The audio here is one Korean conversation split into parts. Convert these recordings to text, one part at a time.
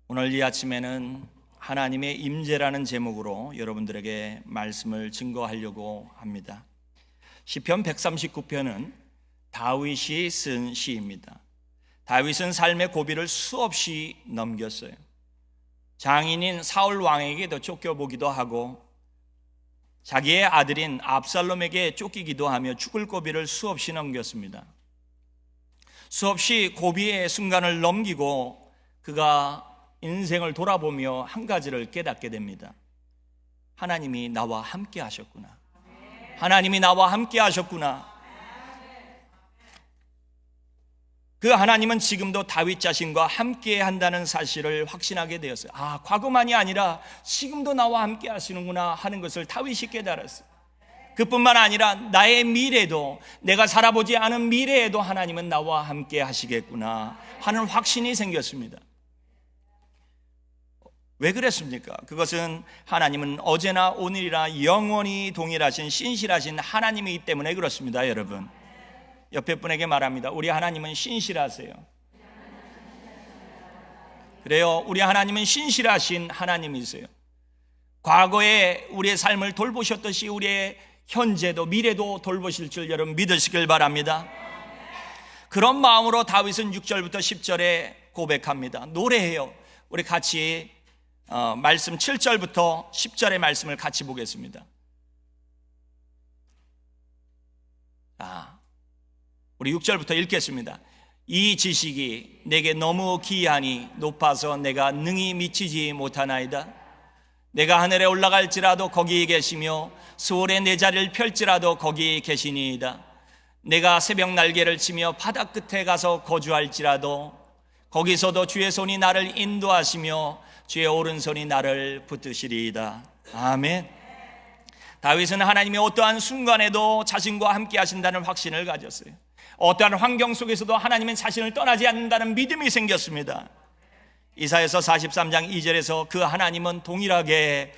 오늘 이 아침에는 하나님의 임재라는 제목으로 여러분들에게 말씀을 증거하려고 합니다. 시편 139편은 다윗이 쓴 시입니다. 다윗은 삶의 고비를 수없이 넘겼어요. 장인인 사울 왕에게도 쫓겨보기도 하고 자기의 아들인 압살롬에게 쫓기기도 하며 죽을 고비를 수없이 넘겼습니다. 수없이 고비의 순간을 넘기고 그가 인생을 돌아보며 한 가지를 깨닫게 됩니다. 하나님이 나와 함께 하셨구나. 하나님이 나와 함께 하셨구나. 그 하나님은 지금도 다윗 자신과 함께 한다는 사실을 확신하게 되었어요. 과거만이 아니라 지금도 나와 함께 하시는구나 하는 것을 다윗이 깨달았어요. 그뿐만 아니라 나의 미래도, 내가 살아보지 않은 미래에도 하나님은 나와 함께 하시겠구나 하는 확신이 생겼습니다. 왜 그랬습니까? 그것은 하나님은 어제나 오늘이나 영원히 동일하신 신실하신 하나님이기 때문에 그렇습니다. 여러분, 옆에 분에게 말합니다. 우리 하나님은 신실하세요. 그래요, 우리 하나님은 신실하신 하나님이세요. 과거에 우리의 삶을 돌보셨듯이 우리의 현재도 미래도 돌보실 줄 여러분 믿으시길 바랍니다. 그런 마음으로 다윗은 6절부터 10절에 고백합니다. 노래해요. 우리 같이 말씀 7절부터 10절의 말씀을 같이 보겠습니다. 우리 6절부터 읽겠습니다. 이 지식이 내게 너무 기이하니 높아서 내가 능히 미치지 못하나이다. 내가 하늘에 올라갈지라도 거기 계시며 수월에 내 자리를 펼지라도 거기 계시니이다. 내가 새벽 날개를 치며 바다 끝에 가서 거주할지라도 거기서도 주의 손이 나를 인도하시며 주의 오른손이 나를 붙드시리이다. 아멘. 다윗은 하나님이 어떠한 순간에도 자신과 함께 하신다는 확신을 가졌어요. 어떠한 환경 속에서도 하나님은 자신을 떠나지 않는다는 믿음이 생겼습니다. 이사야서 43장 2절에서 그 하나님은 동일하게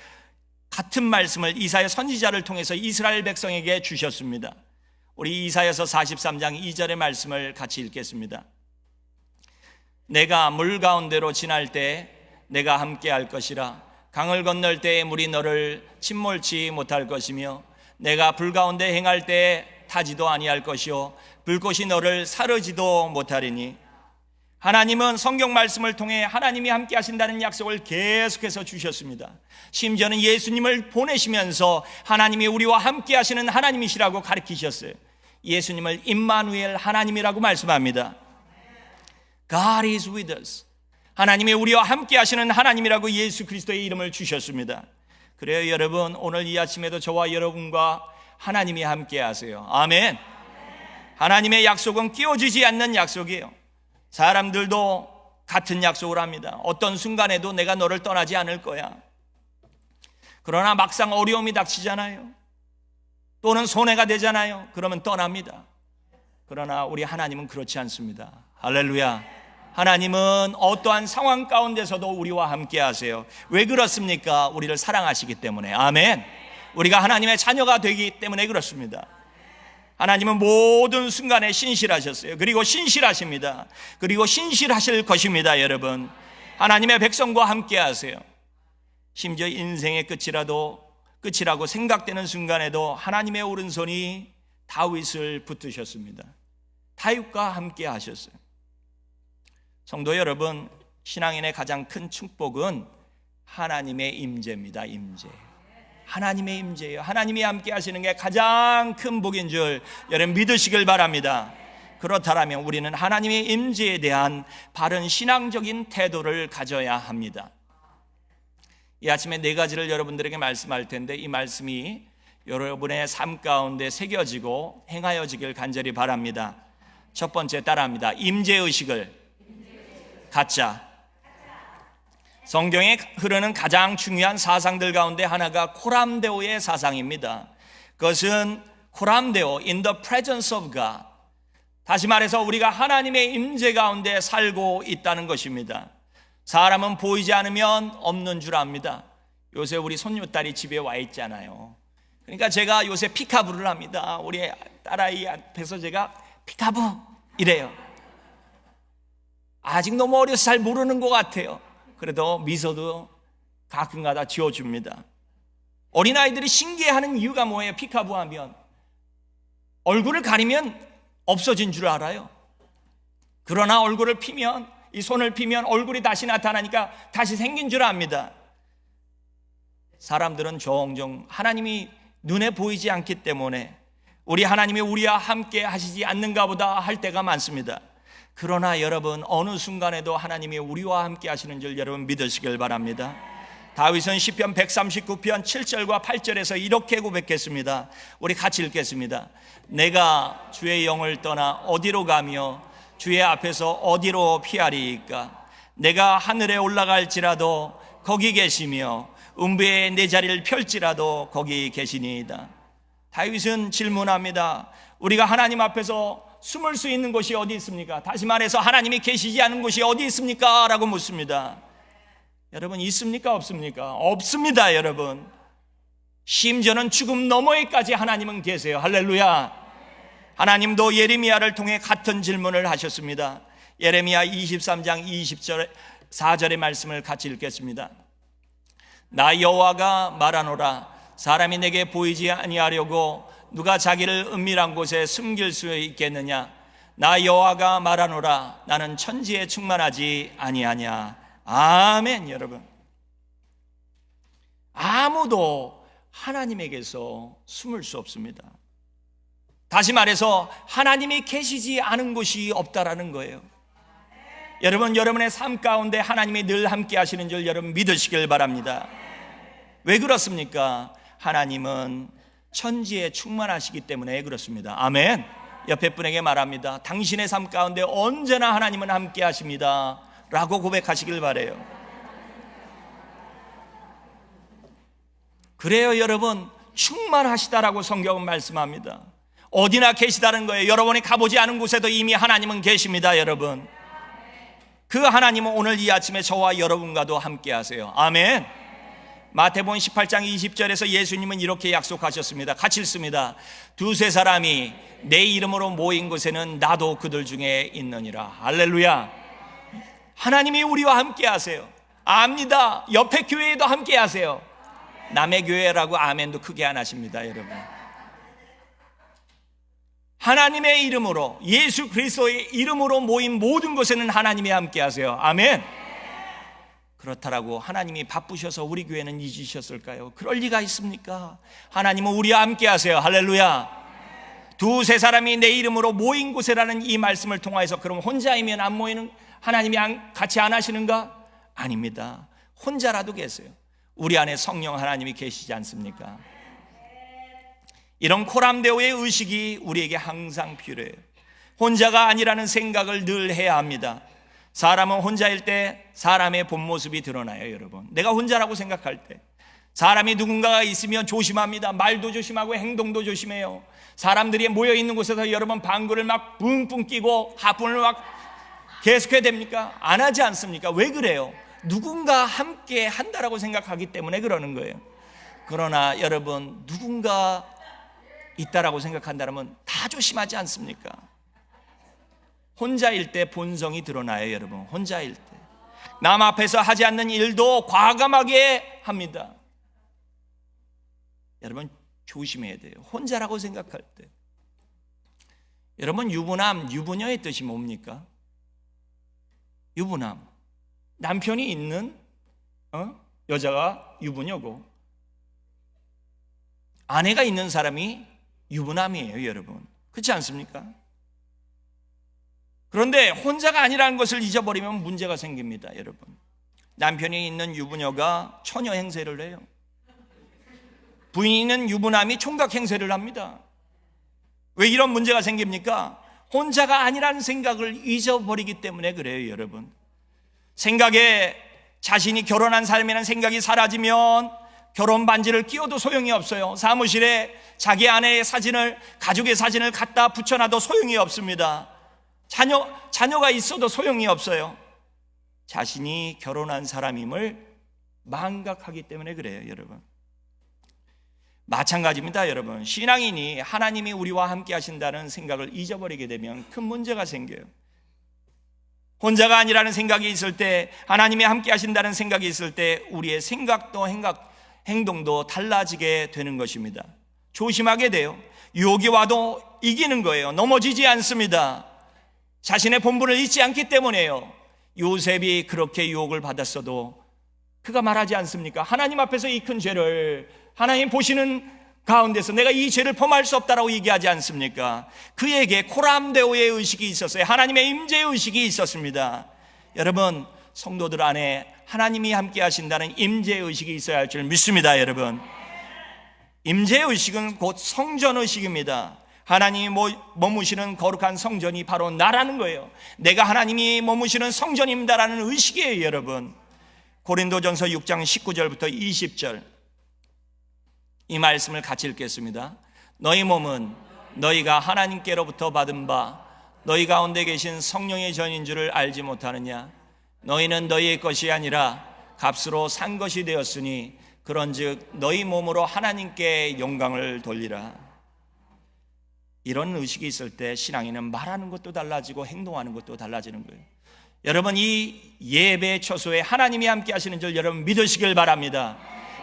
같은 말씀을 이사야 선지자를 통해서 이스라엘 백성에게 주셨습니다. 우리 이사야서 43장 2절의 말씀을 같이 읽겠습니다. 내가 물 가운데로 지날 때 내가 함께 할 것이라. 강을 건널 때에 물이 너를 침몰치 못할 것이며 내가 불 가운데 행할 때에 타지도 아니할 것이요 불꽃이 너를 사르지도 못하리니. 하나님은 성경 말씀을 통해 하나님이 함께 하신다는 약속을 계속해서 주셨습니다. 심지어는 예수님을 보내시면서 하나님이 우리와 함께 하시는 하나님이시라고 가르치셨어요. 예수님을 임마누엘 하나님이라고 말씀합니다. God is with us. 하나님이 우리와 함께 하시는 하나님이라고 예수 그리스도의 이름을 주셨습니다. 그래요, 여러분, 오늘 이 아침에도 저와 여러분과 하나님이 함께 하세요. 아멘. 하나님의 약속은 끼워지지 않는 약속이에요. 사람들도 같은 약속을 합니다. 어떤 순간에도 내가 너를 떠나지 않을 거야. 그러나 막상 어려움이 닥치잖아요. 또는 손해가 되잖아요. 그러면 떠납니다. 그러나 우리 하나님은 그렇지 않습니다. 할렐루야. 하나님은 어떠한 상황 가운데서도 우리와 함께 하세요. 왜 그렇습니까? 우리를 사랑하시기 때문에. 아멘. 우리가 하나님의 자녀가 되기 때문에 그렇습니다. 하나님은 모든 순간에 신실하셨어요. 그리고 신실하십니다. 그리고 신실하실 것입니다. 여러분, 하나님의 백성과 함께 하세요. 심지어 인생의 끝이라고 생각되는 순간에도 하나님의 오른손이 다윗을 붙드셨습니다. 다윗과 함께 하셨어요. 성도 여러분, 신앙인의 가장 큰 축복은 하나님의 임재입니다. 임재. 하나님의 임재예요. 하나님이 함께 하시는 게 가장 큰 복인 줄 여러분 믿으시길 바랍니다. 그렇다면 우리는 하나님의 임재에 대한 바른 신앙적인 태도를 가져야 합니다. 이 아침에 4가지를 여러분들에게 말씀할 텐데 이 말씀이 여러분의 삶 가운데 새겨지고 행하여지길 간절히 바랍니다. 첫 번째, 따라합니다. 임재의식을 갖자. 성경에 흐르는 가장 중요한 사상들 가운데 하나가 코람데오의 사상입니다. 그것은 코람데오, in the presence of God. 다시 말해서 우리가 하나님의 임재 가운데 살고 있다는 것입니다. 사람은 보이지 않으면 없는 줄 압니다. 요새 우리 손녀딸이 집에 와 있잖아요. 그러니까 제가 요새 피카부를 합니다. 우리 딸아이 앞에서 제가 피카부 이래요. 아직 너무 어려서 잘 모르는 것 같아요. 그래도 미소도 가끔가다 지어줍니다. 어린아이들이 신기해하는 이유가 뭐예요? 피카부 하면 얼굴을 가리면 없어진 줄 알아요. 그러나 얼굴을 피면, 이 손을 피면 얼굴이 다시 나타나니까 다시 생긴 줄 압니다. 사람들은 종종 하나님이 눈에 보이지 않기 때문에 우리 하나님이 우리와 함께 하시지 않는가 보다 할 때가 많습니다. 그러나 여러분, 어느 순간에도 하나님이 우리와 함께 하시는 줄 여러분 믿으시길 바랍니다. 다윗은 시편 139편 7절과 8절에서 이렇게 고백했습니다. 우리 같이 읽겠습니다. 내가 주의 영을 떠나 어디로 가며 주의 앞에서 어디로 피하리이까? 내가 하늘에 올라갈지라도 거기 계시며 음부에 내 자리를 펼지라도 거기 계시니이다. 다윗은 질문합니다. 우리가 하나님 앞에서 숨을 수 있는 곳이 어디 있습니까? 다시 말해서 하나님이 계시지 않은 곳이 어디 있습니까? 라고 묻습니다. 여러분, 있습니까? 없습니까? 없습니다. 여러분, 심지어는 죽음 너머에까지 하나님은 계세요. 할렐루야. 하나님도 예레미야를 통해 같은 질문을 하셨습니다. 예레미야 23장 24절의 말씀을 같이 읽겠습니다. 나 여호와가 말하노라. 사람이 내게 보이지 아니하려고 누가 자기를 은밀한 곳에 숨길 수 있겠느냐? 나 여호와가 말하노라. 나는 천지에 충만하지 아니하냐? 아멘. 여러분, 아무도 하나님에게서 숨을 수 없습니다. 다시 말해서 하나님이 계시지 않은 곳이 없다라는 거예요. 여러분, 여러분의 삶 가운데 하나님이 늘 함께 하시는 줄 여러분 믿으시길 바랍니다. 왜 그렇습니까? 하나님은 천지에 충만하시기 때문에 그렇습니다. 아멘. 옆에 분에게 말합니다. 당신의 삶 가운데 언제나 하나님은 함께 하십니다 라고 고백하시길 바라요. 그래요. 여러분, 충만하시다라고 성경은 말씀합니다. 어디나 계시다는 거예요. 여러분이 가보지 않은 곳에도 이미 하나님은 계십니다. 여러분, 그 하나님은 오늘 이 아침에 저와 여러분과도 함께 하세요. 아멘. 마태복음 18장 20절에서 예수님은 이렇게 약속하셨습니다. 같이 읽습니다. 두세 사람이 내 이름으로 모인 곳에는 나도 그들 중에 있느니라. 할렐루야. 하나님이 우리와 함께 하세요. 압니다. 옆에 교회에도 함께 하세요. 남의 교회라고 아멘도 크게 안 하십니다. 여러분, 하나님의 이름으로, 예수 그리스도의 이름으로 모인 모든 곳에는 하나님이 함께 하세요. 아멘. 그렇다라고 하나님이 바쁘셔서 우리 교회는 잊으셨을까요? 그럴 리가 있습니까? 하나님은 우리와 함께 하세요. 할렐루야. 두세 사람이 내 이름으로 모인 곳에라는 이 말씀을 통하여서 그럼 혼자이면 안 모이는, 하나님이 같이 안 하시는가? 아닙니다. 혼자라도 계세요. 우리 안에 성령 하나님이 계시지 않습니까? 이런 코람데오의 의식이 우리에게 항상 필요해요. 혼자가 아니라는 생각을 늘 해야 합니다. 사람은 혼자일 때 사람의 본 모습이 드러나요. 여러분, 내가 혼자라고 생각할 때 사람이 누군가가 있으면 조심합니다. 말도 조심하고 행동도 조심해요. 사람들이 모여있는 곳에서 여러분 방구를 막 뿡뿡 끼고 하품을 막 계속해야 됩니까? 안 하지 않습니까? 왜 그래요? 누군가 함께 한다라고 생각하기 때문에 그러는 거예요. 그러나 여러분, 누군가 있다라고 생각한다면 다 조심하지 않습니까? 혼자일 때 본성이 드러나요. 여러분, 혼자일 때 남 앞에서 하지 않는 일도 과감하게 합니다. 여러분, 조심해야 돼요. 혼자라고 생각할 때. 여러분, 유부남, 유부녀의 뜻이 뭡니까? 유부남, 남편이 있는 여자가 유부녀고, 아내가 있는 사람이 유부남이에요. 여러분, 그렇지 않습니까? 그런데 혼자가 아니라는 것을 잊어버리면 문제가 생깁니다. 여러분, 남편이 있는 유부녀가 처녀 행세를 해요. 부인이 있는 유부남이 총각 행세를 합니다. 왜 이런 문제가 생깁니까? 혼자가 아니라는 생각을 잊어버리기 때문에 그래요. 여러분, 생각에 자신이 결혼한 삶이라는 생각이 사라지면 결혼 반지를 끼워도 소용이 없어요. 사무실에 자기 아내의 사진을, 가족의 사진을 갖다 붙여놔도 소용이 없습니다. 자녀가 있어도 소용이 없어요. 자신이 결혼한 사람임을 망각하기 때문에 그래요. 여러분, 마찬가지입니다. 여러분, 신앙인이 하나님이 우리와 함께 하신다는 생각을 잊어버리게 되면 큰 문제가 생겨요. 혼자가 아니라는 생각이 있을 때, 하나님이 함께 하신다는 생각이 있을 때 우리의 생각도 행동도 달라지게 되는 것입니다. 조심하게 돼요. 유혹이 와도 이기는 거예요. 넘어지지 않습니다. 자신의 본분을 잊지 않기 때문에요. 요셉이 그렇게 유혹을 받았어도 그가 말하지 않습니까? 하나님 앞에서 이 큰 죄를 하나님 보시는 가운데서 내가 이 죄를 범할 수 없다라고 얘기하지 않습니까? 그에게 코람데오의 의식이 있었어요. 하나님의 임재의 의식이 있었습니다. 여러분, 성도들 안에 하나님이 함께 하신다는 임재의 의식이 있어야 할 줄 믿습니다. 여러분, 임재의 의식은 곧 성전 의식입니다. 하나님이 머무시는 거룩한 성전이 바로 나라는 거예요. 내가 하나님이 머무시는 성전입니다라는 의식이에요. 여러분, 고린도전서 6장 19절부터 20절 이 말씀을 같이 읽겠습니다. 너희 몸은 너희가 하나님께로부터 받은 바 너희 가운데 계신 성령의 전인 줄을 알지 못하느냐? 너희는 너희의 것이 아니라 값으로 산 것이 되었으니 그런즉 너희 몸으로 하나님께 영광을 돌리라. 이런 의식이 있을 때 신앙인은 말하는 것도 달라지고 행동하는 것도 달라지는 거예요. 여러분, 이 예배 초소에 하나님이 함께 하시는 줄 여러분 믿으시길 바랍니다.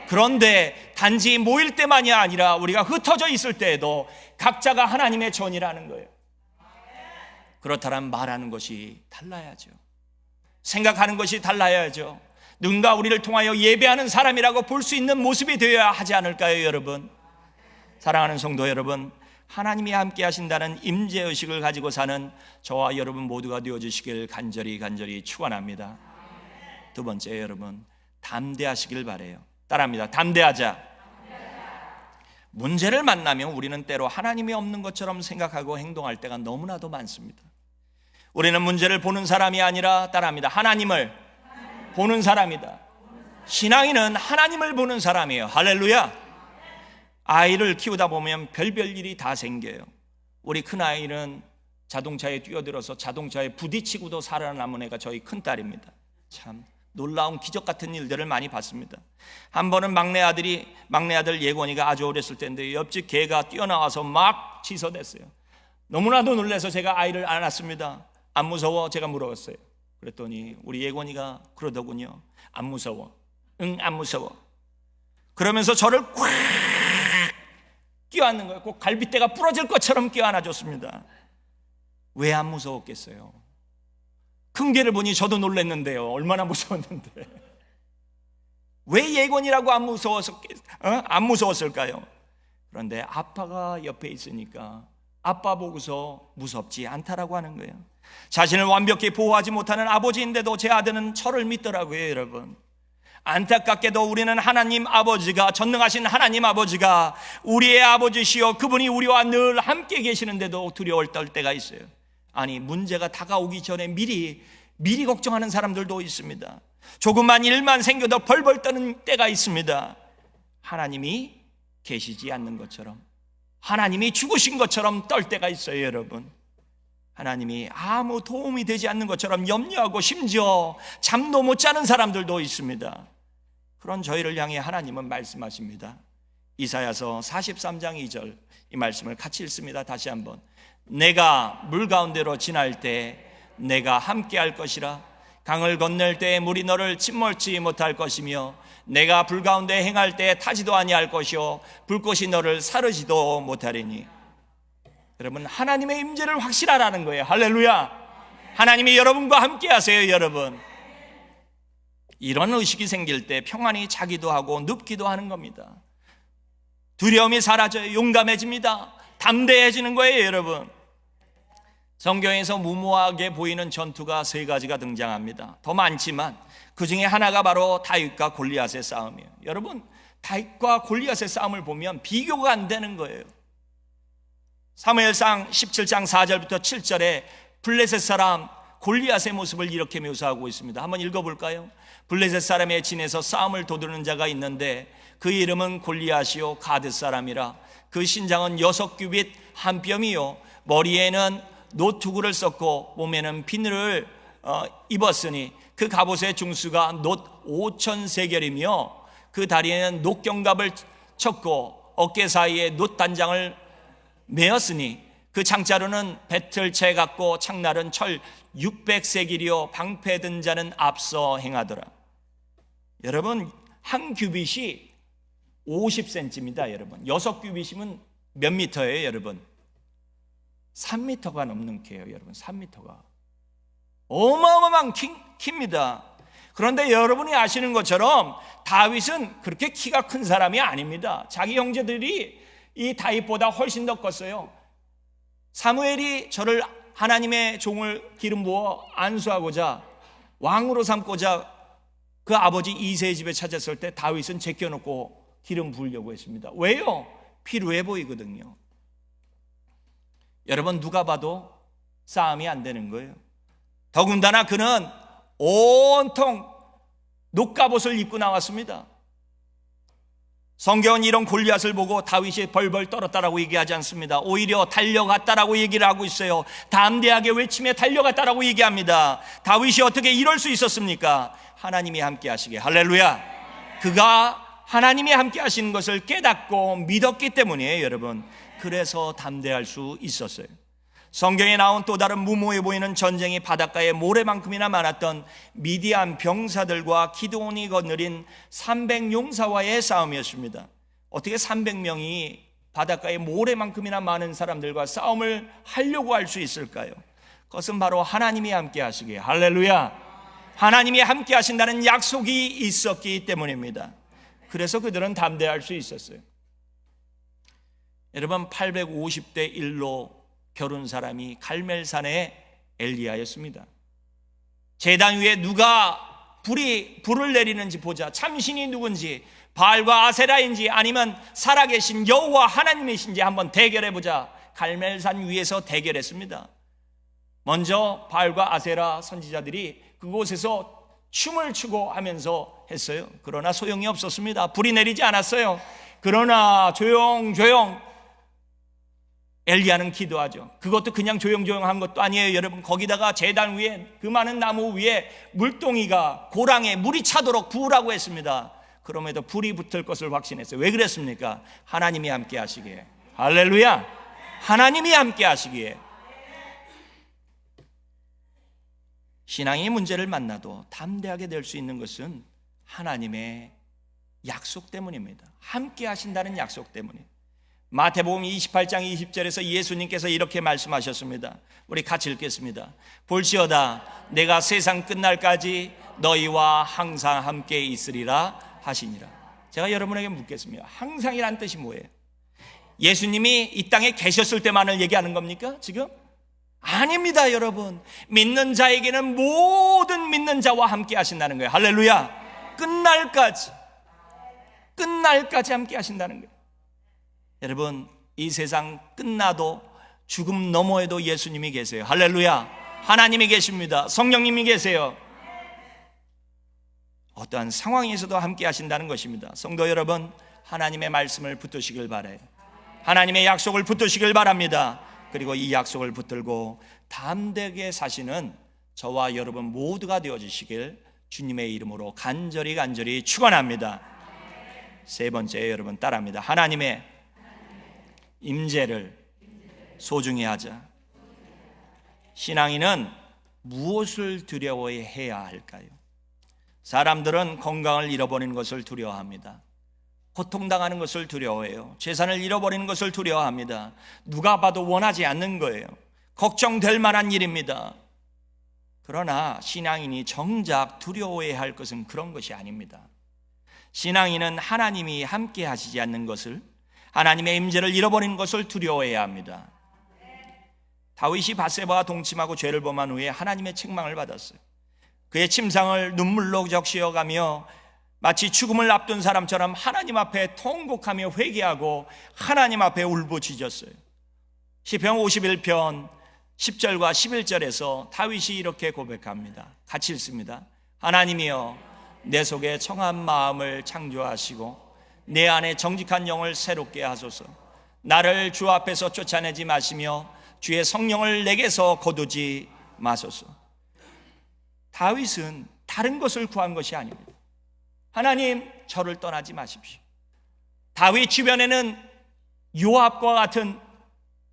그런데 단지 모일 때만이 아니라 우리가 흩어져 있을 때에도 각자가 하나님의 전이라는 거예요. 그렇다면 말하는 것이 달라야죠. 생각하는 것이 달라야죠. 누군가 우리를 통하여 예배하는 사람이라고 볼 수 있는 모습이 되어야 하지 않을까요, 여러분? 사랑하는 성도 여러분, 하나님이 함께 하신다는 임재의식을 가지고 사는 저와 여러분 모두가 되어주시길 간절히 축원합니다. 두 번째, 여러분, 담대하시길 바라요. 따라합니다. 담대하자. 문제를 만나면 우리는 때로 하나님이 없는 것처럼 생각하고 행동할 때가 너무나도 많습니다. 우리는 문제를 보는 사람이 아니라, 따라합니다, 하나님을 보는 사람이다. 신앙인은 하나님을 보는 사람이에요. 할렐루야. 아이를 키우다 보면 별별 일이 다 생겨요. 우리 큰아이는 자동차에 뛰어들어서 자동차에 부딪히고도 살아남은 애가 저희 큰딸입니다. 참 놀라운 기적 같은 일들을 많이 봤습니다. 한 번은 막내 아들 예곤이가 아주 어렸을 때인데 옆집 개가 뛰어나와서 막 치서댔어요. 너무나도 놀라서 제가 아이를 안았습니다. 안 무서워? 제가 물어봤어요. 그랬더니 우리 예곤이가 그러더군요. 안 무서워. 응, 안 무서워. 그러면서 저를 꽉 껴안는 거예요. 꼭 갈빗대가 부러질 것처럼 껴안아줬습니다. 왜 안 무서웠겠어요? 큰 개를 보니 저도 놀랐는데요. 얼마나 무서웠는데. 왜 예곤이라고 안 무서웠을까요? 그런데 아빠가 옆에 있으니까 아빠 보고서 무섭지 않다라고 하는 거예요. 자신을 완벽히 보호하지 못하는 아버지인데도 제 아들은 저를 믿더라고요, 여러분. 안타깝게도 우리는 하나님 아버지가, 전능하신 하나님 아버지가 우리의 아버지시여 그분이 우리와 늘 함께 계시는데도 두려울 떨 때가 있어요. 아니, 문제가 다가오기 전에 미리 걱정하는 사람들도 있습니다. 조금만 일만 생겨도 벌벌 떠는 때가 있습니다. 하나님이 계시지 않는 것처럼, 하나님이 죽으신 것처럼 떨 때가 있어요, 여러분. 하나님이 아무 도움이 되지 않는 것처럼 염려하고 심지어 잠도 못 자는 사람들도 있습니다. 그런 저희를 향해 하나님은 말씀하십니다. 이사야서 43장 2절 이 말씀을 같이 읽습니다. 다시 한번. 내가 물 가운데로 지날 때 내가 함께 할 것이라. 강을 건널 때 물이 너를 침몰치 못할 것이며 내가 불 가운데 행할 때 타지도 아니할 것이요 불꽃이 너를 사르지도 못하리니. 여러분, 하나님의 임재를 확실하라는 거예요. 할렐루야. 하나님이 여러분과 함께 하세요, 여러분. 이런 의식이 생길 때 평안이 차기도 하고 눕기도 하는 겁니다. 두려움이 사라져요. 용감해집니다. 담대해지는 거예요, 여러분. 성경에서 무모하게 보이는 전투가 3가지가 등장합니다. 더 많지만 그 중에 하나가 바로 다윗과 골리앗의 싸움이에요. 여러분, 다윗과 골리앗의 싸움을 보면 비교가 안 되는 거예요. 사무엘상 17장 4절부터 7절에 블레셋 사람 골리앗의 모습을 이렇게 묘사하고 있습니다. 한번 읽어볼까요? 블레셋 사람의 진에서 싸움을 도두는 자가 있는데 그 이름은 골리앗이요 가드 사람이라. 그 신장은 6규빗 한 뼘이요 머리에는 노투구를 썼고 몸에는 비늘을 입었으니 그 갑옷의 중수가 놋 5,000세겔이며 그 다리에는 놋경갑을 쳤고 어깨 사이에 놋단장을 메었으니 그 창자루는 배틀채 같고 창날은 철 600세길이요 방패 든 자는 앞서 행하더라. 여러분, 한 규빗이 50cm입니다. 여러분, 6규빗이면 몇 미터예요? 여러분, 3미터가 넘는 키예요. 여러분, 3미터가 어마어마한 키입니다. 그런데 여러분이 아시는 것처럼 다윗은 그렇게 키가 큰 사람이 아닙니다. 자기 형제들이 이 다윗보다 훨씬 더 컸어요. 사무엘이 저를 하나님의 종을 기름 부어 안수하고자 왕으로 삼고자 그 아버지 이새의 집에 찾았을 때 다윗은 제껴놓고 기름 부으려고 했습니다. 왜요? 필요해 보이거든요. 여러분, 누가 봐도 싸움이 안 되는 거예요. 더군다나 그는 온통 녹갑옷을 입고 나왔습니다. 성경은 이런 골리앗을 보고 다윗이 벌벌 떨었다라고 얘기하지 않습니다. 오히려 달려갔다라고 얘기를 하고 있어요. 담대하게 외치며 달려갔다라고 얘기합니다. 다윗이 어떻게 이럴 수 있었습니까? 하나님이 함께 하시게. 할렐루야. 그가 하나님이 함께 하시는 것을 깨닫고 믿었기 때문이에요, 여러분. 그래서 담대할 수 있었어요. 성경에 나온 또 다른 무모해 보이는 전쟁이 바닷가에 모래만큼이나 많았던 미디안 병사들과 기드온이 거느린 300용사와의 싸움이었습니다. 어떻게 300명이 바닷가에 모래만큼이나 많은 사람들과 싸움을 하려고 할 수 있을까요? 그것은 바로 하나님이 함께 하시기에. 할렐루야. 하나님이 함께 하신다는 약속이 있었기 때문입니다. 그래서 그들은 담대할 수 있었어요. 여러분, 850대 1로 겨룬 사람이 갈멜산의 엘리야였습니다. 제단 위에 누가 불을 내리는지 보자. 참신이 누군지, 바알과 아세라인지 아니면 살아계신 여호와 하나님이신지 한번 대결해보자. 갈멜산 위에서 대결했습니다. 먼저 바알과 아세라 선지자들이 그곳에서 춤을 추고 하면서 했어요. 그러나 소용이 없었습니다. 불이 내리지 않았어요. 그러나 조용조용 엘리야는 기도하죠. 그것도 그냥 조용조용한 것도 아니에요, 여러분. 거기다가 제단 위에, 그 많은 나무 위에 물동이가 고랑에 물이 차도록 부으라고 했습니다. 그럼에도 불이 붙을 것을 확신했어요. 왜 그랬습니까? 하나님이 함께 하시기에. 할렐루야. 하나님이 함께 하시기에. 신앙의 문제를 만나도 담대하게 될 수 있는 것은 하나님의 약속 때문입니다. 함께 하신다는 약속 때문에. 마태복음 28장 20절에서 예수님께서 이렇게 말씀하셨습니다. 우리 같이 읽겠습니다. 볼지어다 내가 세상 끝날까지 너희와 항상 함께 있으리라 하시니라. 제가 여러분에게 묻겠습니다. 항상이란 뜻이 뭐예요? 예수님이 이 땅에 계셨을 때만을 얘기하는 겁니까? 지금? 아닙니다, 여러분. 믿는 자에게는 모든 믿는 자와 함께 하신다는 거예요. 할렐루야. 끝날까지 함께 하신다는 거예요. 여러분, 이 세상 끝나도 죽음 너머에도 예수님이 계세요. 할렐루야. 하나님이 계십니다. 성령님이 계세요. 어떠한 상황에서도 함께 하신다는 것입니다. 성도 여러분, 하나님의 말씀을 붙드시길 바라요. 하나님의 약속을 붙드시길 바랍니다. 그리고 이 약속을 붙들고 담대하게 사시는 저와 여러분 모두가 되어주시길 주님의 이름으로 간절히 축원합니다. 세 번째, 여러분 따라합니다. 하나님의 임재를 소중히 하자. 신앙인은 무엇을 두려워해야 할까요? 사람들은 건강을 잃어버리는 것을 두려워합니다. 고통당하는 것을 두려워해요. 재산을 잃어버리는 것을 두려워합니다. 누가 봐도 원하지 않는 거예요. 걱정될 만한 일입니다. 그러나 신앙인이 정작 두려워해야 할 것은 그런 것이 아닙니다. 신앙인은 하나님이 함께 하시지 않는 것을, 하나님의 임재를 잃어버리는 것을 두려워해야 합니다. 다윗이 밧세바와 동침하고 죄를 범한 후에 하나님의 책망을 받았어요. 그의 침상을 눈물로 적시어가며 마치 죽음을 앞둔 사람처럼 하나님 앞에 통곡하며 회개하고 하나님 앞에 울부짖었어요. 시편 51편 10절과 11절에서 다윗이 이렇게 고백합니다. 같이 읽습니다. 하나님이여 내 속에 청한 마음을 창조하시고 내 안에 정직한 영을 새롭게 하소서. 나를 주 앞에서 쫓아내지 마시며 주의 성령을 내게서 거두지 마소서. 다윗은 다른 것을 구한 것이 아닙니다. 하나님, 저를 떠나지 마십시오. 다윗 주변에는 요압과 같은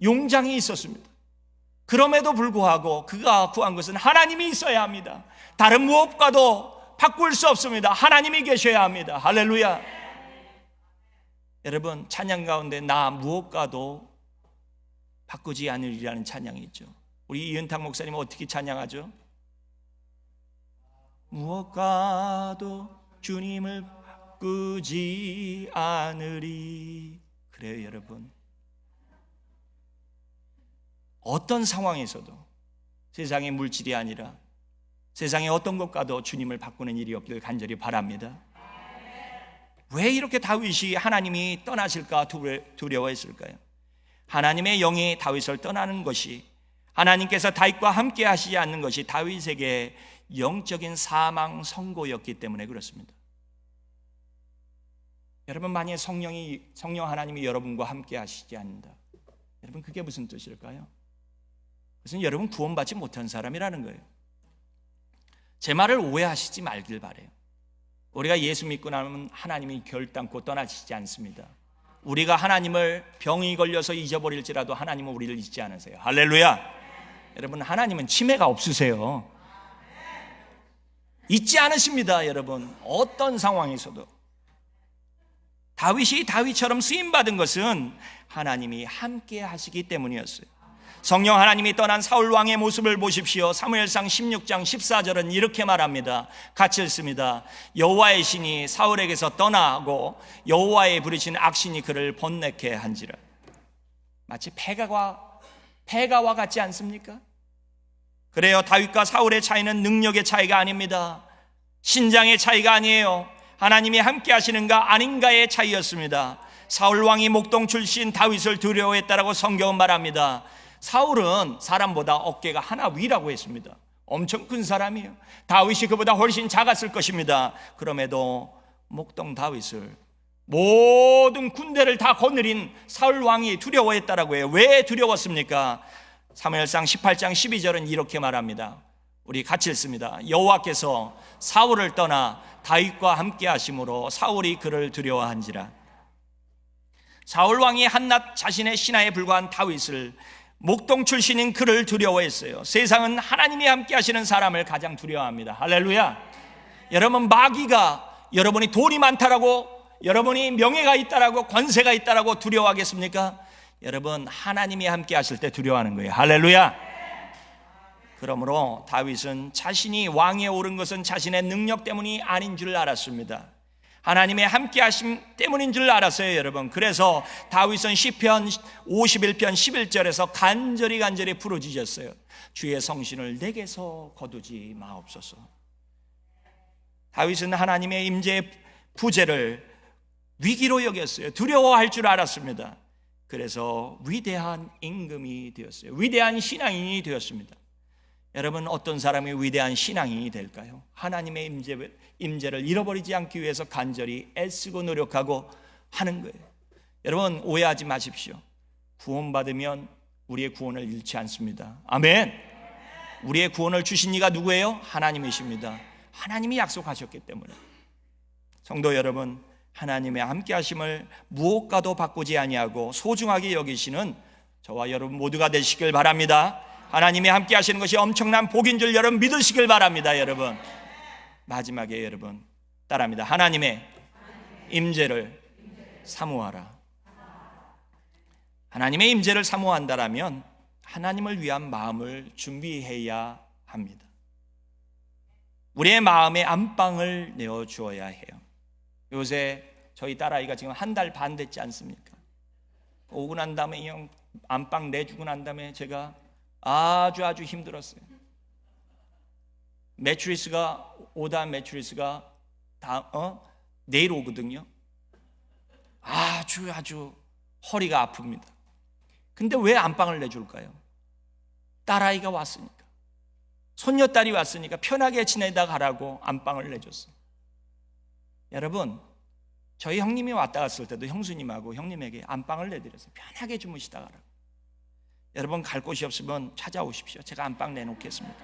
용장이 있었습니다. 그럼에도 불구하고 그가 구한 것은 하나님이 있어야 합니다. 다른 무엇과도 바꿀 수 없습니다. 하나님이 계셔야 합니다. 할렐루야. 여러분, 찬양 가운데 나 무엇과도 바꾸지 않으리라는 찬양이 있죠. 우리 이은탁 목사님은 어떻게 찬양하죠? 무엇과도 주님을 바꾸지 않으리. 그래요, 여러분. 어떤 상황에서도 세상의 물질이 아니라 세상의 어떤 것과도 주님을 바꾸는 일이 없기를 간절히 바랍니다. 왜 이렇게 다윗이 하나님이 떠나실까 두려워했을까요? 하나님의 영이 다윗을 떠나는 것이, 하나님께서 다윗과 함께 하시지 않는 것이 다윗에게 영적인 사망 선고였기 때문에 그렇습니다. 여러분, 만약에 성령 하나님이 여러분과 함께 하시지 않는다, 여러분, 그게 무슨 뜻일까요? 그것은 여러분 구원받지 못한 사람이라는 거예요. 제 말을 오해하시지 말길 바라요. 우리가 예수 믿고 나면 하나님이 결단코 떠나시지 않습니다. 우리가 하나님을 병이 걸려서 잊어버릴지라도 하나님은 우리를 잊지 않으세요. 할렐루야. 여러분, 하나님은 치매가 없으세요. 잊지 않으십니다. 여러분, 어떤 상황에서도. 다윗이 다윗처럼 쓰임받은 것은 하나님이 함께 하시기 때문이었어요. 성령 하나님이 떠난 사울 왕의 모습을 보십시오. 사무엘상 16장 14절은 이렇게 말합니다. 같이 읽습니다. 여호와의 신이 사울에게서 떠나고 여호와의 부르신 악신이 그를 번뇌케 한지라. 마치 패가와 같지 않습니까? 그래요. 다윗과 사울의 차이는 능력의 차이가 아닙니다. 신장의 차이가 아니에요. 하나님이 함께 하시는가 아닌가의 차이였습니다. 사울 왕이 목동 출신 다윗을 두려워했다라고 성경은 말합니다. 사울은 사람보다 어깨가 하나 위라고 했습니다. 엄청 큰 사람이에요. 다윗이 그보다 훨씬 작았을 것입니다. 그럼에도 목동 다윗을, 모든 군대를 다 거느린 사울 왕이 두려워했다라고 해요. 왜 두려웠습니까? 사무엘상 18장 12절은 이렇게 말합니다. 우리 같이 읽습니다. 여호와께서 사울을 떠나 다윗과 함께 하심으로 사울이 그를 두려워한지라. 사울 왕이 한낱 자신의 신하에 불과한 다윗을, 목동 출신인 그를 두려워했어요. 세상은 하나님이 함께 하시는 사람을 가장 두려워합니다. 할렐루야. 여러분, 마귀가 여러분이 돈이 많다라고, 여러분이 명예가 있다라고, 권세가 있다라고 두려워하겠습니까? 여러분, 하나님이 함께 하실 때 두려워하는 거예요. 할렐루야. 그러므로 다윗은 자신이 왕위에 오른 것은 자신의 능력 때문이 아닌 줄 알았습니다. 하나님의 함께 하심 때문인 줄 알았어요, 여러분. 그래서 다윗은 시편 51편 11절에서 간절히 부르짖었어요. 주의 성신을 내게서 거두지 마옵소서. 다윗은 하나님의 임재의 부재를 위기로 여겼어요. 두려워할 줄 알았습니다. 그래서 위대한 임금이 되었어요. 위대한 신앙인이 되었습니다. 여러분, 어떤 사람이 위대한 신앙인이 될까요? 하나님의 임재를 잃어버리지 않기 위해서 간절히 애쓰고 노력하고 하는 거예요. 여러분, 오해하지 마십시오. 구원받으면 우리의 구원을 잃지 않습니다. 아멘. 우리의 구원을 주신 이가 누구예요? 하나님이십니다. 하나님이 약속하셨기 때문에. 성도 여러분, 하나님의 함께 하심을 무엇과도 바꾸지 아니하고 소중하게 여기시는 저와 여러분 모두가 되시길 바랍니다. 하나님이 함께 하시는 것이 엄청난 복인 줄 여러분 믿으시길 바랍니다. 여러분, 마지막에 여러분 따라합니다. 하나님의 임재를 사모하라. 하나님의 임재를 사모한다라면 하나님을 위한 마음을 준비해야 합니다. 우리의 마음에 안방을 내어주어야 해요. 요새 저희 딸아이가 지금 1달 반 됐지 않습니까? 오고 난 다음에 형 안방 내주고 난 다음에 제가 아주 힘들었어요. 매트리스가 5단 매트리스가 내일 오거든요. 아주 허리가 아픕니다. 근데 왜 안방을 내줄까요? 딸아이가 왔으니까, 손녀딸이 왔으니까 편하게 지내다 가라고 안방을 내줬어요. 여러분, 저희 형님이 왔다 갔을 때도 형수님하고 형님에게 안방을 내드렸어요. 편하게 주무시다 가라고. 여러분, 갈 곳이 없으면 찾아오십시오. 제가 안방 내놓겠습니다.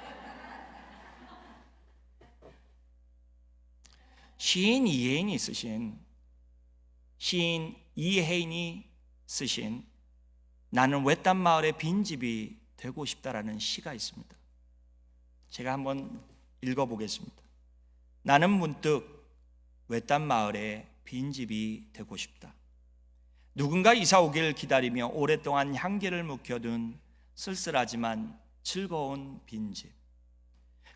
시인 이혜인이 쓰신 나는 외딴 마을의 빈집이 되고 싶다라는 시가 있습니다. 제가 한번 읽어보겠습니다. 나는 문득 외딴 마을의 빈집이 되고 싶다. 누군가 이사 오기를 기다리며 오랫동안 향기를 묵혀둔 쓸쓸하지만 즐거운 빈집.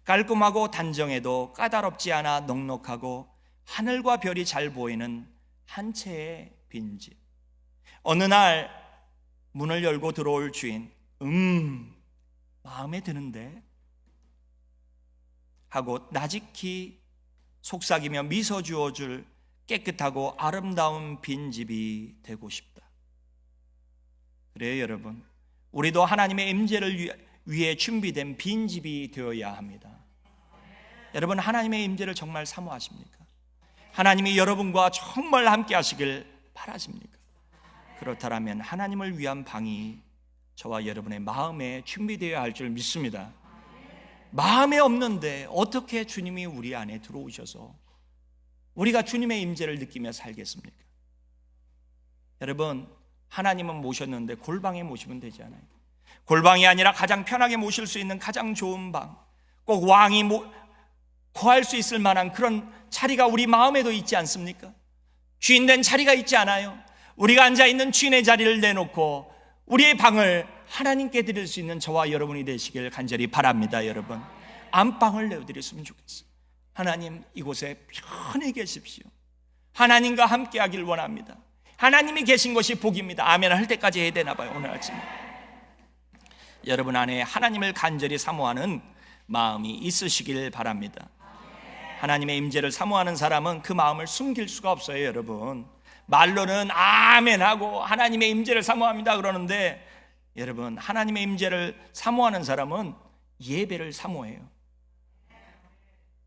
깔끔하고 단정해도 까다롭지 않아 넉넉하고 하늘과 별이 잘 보이는 한 채의 빈집. 어느 날 문을 열고 들어올 주인, 마음에 드는데? 하고 나직히 속삭이며 미소 주어줄 깨끗하고 아름다운 빈집이 되고 싶다. 그래요, 여러분. 우리도 하나님의 임재를 위해 준비된 빈집이 되어야 합니다. 여러분, 하나님의 임재를 정말 사모하십니까? 하나님이 여러분과 정말 함께 하시길 바라십니까? 그렇다면 하나님을 위한 방이 저와 여러분의 마음에 준비되어야 할 줄 믿습니다. 마음에 없는데 어떻게 주님이 우리 안에 들어오셔서 우리가 주님의 임재를 느끼며 살겠습니까? 여러분, 하나님은 모셨는데 골방에 모시면 되지 않아요. 골방이 아니라 가장 편하게 모실 수 있는 가장 좋은 방, 꼭 왕이 거할 수 있을 만한 그런 자리가 우리 마음에도 있지 않습니까? 주인된 자리가 있지 않아요? 우리가 앉아있는 주인의 자리를 내놓고 우리의 방을 하나님께 드릴 수 있는 저와 여러분이 되시길 간절히 바랍니다. 여러분, 안방을 내어드렸으면 좋겠어요. 하나님, 이곳에 편히 계십시오. 하나님과 함께 하길 원합니다. 하나님이 계신 것이 복입니다. 아멘 할 때까지 해야 되나 봐요. 오늘 아침에 여러분 안에 하나님을 간절히 사모하는 마음이 있으시길 바랍니다. 하나님의 임재를 사모하는 사람은 그 마음을 숨길 수가 없어요. 여러분, 말로는 아멘하고 하나님의 임재를 사모합니다 그러는데, 여러분, 하나님의 임재를 사모하는 사람은 예배를 사모해요.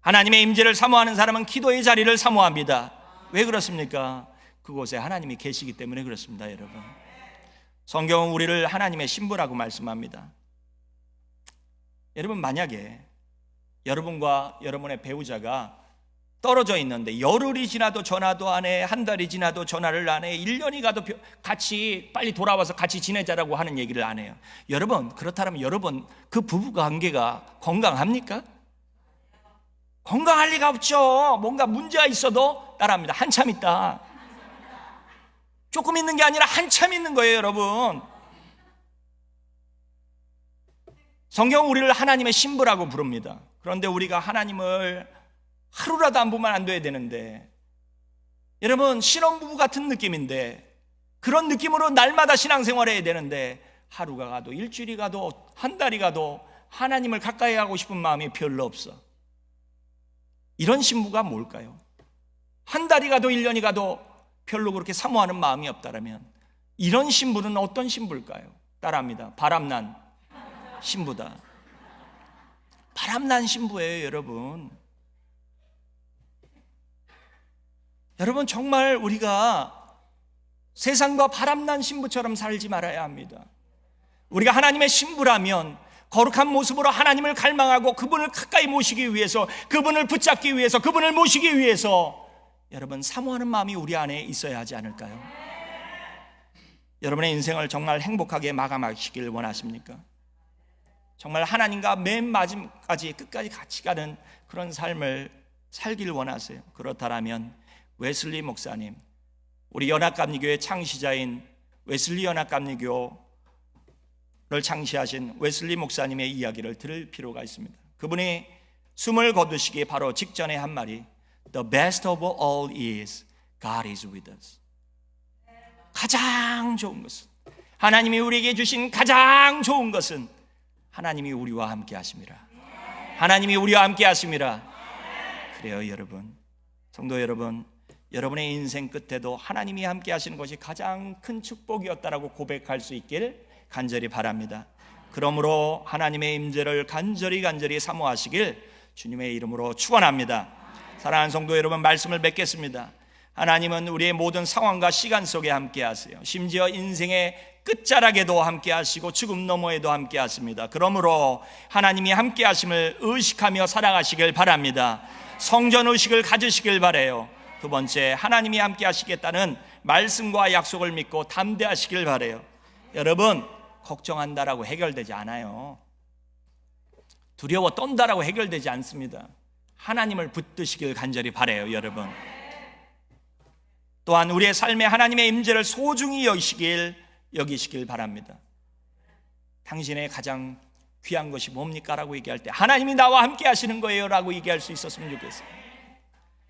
하나님의 임재를 사모하는 사람은 기도의 자리를 사모합니다. 왜 그렇습니까? 그곳에 하나님이 계시기 때문에 그렇습니다. 여러분, 성경은 우리를 하나님의 신부라고 말씀합니다. 여러분, 만약에 여러분과 여러분의 배우자가 떨어져 있는데 열흘이 지나도 전화도 안 해, 한 달이 지나도 전화를 안 해, 1년이 가도 같이 빨리 돌아와서 같이 지내자라고 하는 얘기를 안 해요. 여러분, 그렇다면 여러분 그 부부 관계가 건강합니까? 건강할 리가 없죠. 뭔가 문제가 있어도 따라합니다. 한참 있다. 조금 있는 게 아니라 한참 있는 거예요. 여러분, 성경은 우리를 하나님의 신부라고 부릅니다. 그런데 우리가 하나님을 하루라도 안 보면 안 돼야 되는데, 여러분, 신혼부부 같은 느낌인데, 그런 느낌으로 날마다 신앙생활을 해야 되는데, 하루가 가도 일주일이 가도 한 달이 가도 하나님을 가까이 하고 싶은 마음이 별로 없어. 이런 신부가 뭘까요? 한 달이 가도 1년이 가도 별로 그렇게 사모하는 마음이 없다라면 이런 신부는 어떤 신부일까요? 따라합니다. 바람난 신부다. 바람난 신부예요. 여러분, 여러분, 정말 우리가 세상과 바람난 신부처럼 살지 말아야 합니다. 우리가 하나님의 신부라면 거룩한 모습으로 하나님을 갈망하고 그분을 가까이 모시기 위해서, 그분을 붙잡기 위해서, 그분을 모시기 위해서 여러분 사모하는 마음이 우리 안에 있어야 하지 않을까요? 여러분의 인생을 정말 행복하게 마감하시길 원하십니까? 정말 하나님과 맨 마지막까지 끝까지 같이 가는 그런 삶을 살길 원하세요? 그렇다면 웨슬리 목사님, 우리 연합감리교의 창시자인 웨슬리 연합감리교를 창시하신 웨슬리 목사님의 이야기를 들을 필요가 있습니다. 그분이 숨을 거두시기 바로 직전에 한 말이 The best of all is God is with us. 가장 좋은 것은, 하나님이 우리에게 주신 가장 좋은 것은 하나님이 우리와 함께 하심이라. 하나님이 우리와 함께 하심이라. 그래요, 여러분. 성도 여러분, 여러분의 인생 끝에도 하나님이 함께 하시는 것이 가장 큰 축복이었다라고 고백할 수 있길 간절히 바랍니다. 그러므로 하나님의 임재를 간절히 사모하시길 주님의 이름으로 축원합니다. 사랑하는 성도 여러분, 말씀을 맺겠습니다. 하나님은 우리의 모든 상황과 시간 속에 함께 하세요. 심지어 인생의 끝자락에도 함께 하시고 죽음 너머에도 함께 하십니다. 그러므로 하나님이 함께 하심을 의식하며 살아가시길 바랍니다. 성전 의식을 가지시길 바라요. 두 번째, 하나님이 함께 하시겠다는 말씀과 약속을 믿고 담대하시길 바라요. 여러분, 걱정한다라고 해결되지 않아요. 두려워 떤다라고 해결되지 않습니다. 하나님을 붙드시길 간절히 바라요, 여러분. 또한 우리의 삶에 하나님의 임재를 소중히 여기시길 바랍니다. 당신의 가장 귀한 것이 뭡니까? 라고 얘기할 때 하나님이 나와 함께 하시는 거예요 라고 얘기할 수 있었으면 좋겠어요.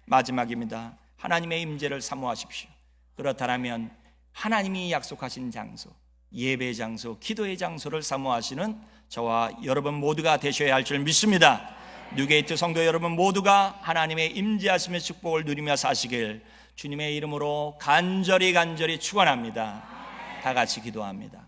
마지막입니다. 하나님의 임재를 사모하십시오. 그렇다면 하나님이 약속하신 장소, 예배 장소, 기도의 장소를 사모하시는 저와 여러분 모두가 되셔야 할 줄 믿습니다. 뉴게이트 성도 여러분 모두가 하나님의 임재하심의 축복을 누리며 사시길 주님의 이름으로 간절히 축원합니다. 다 같이 기도합니다.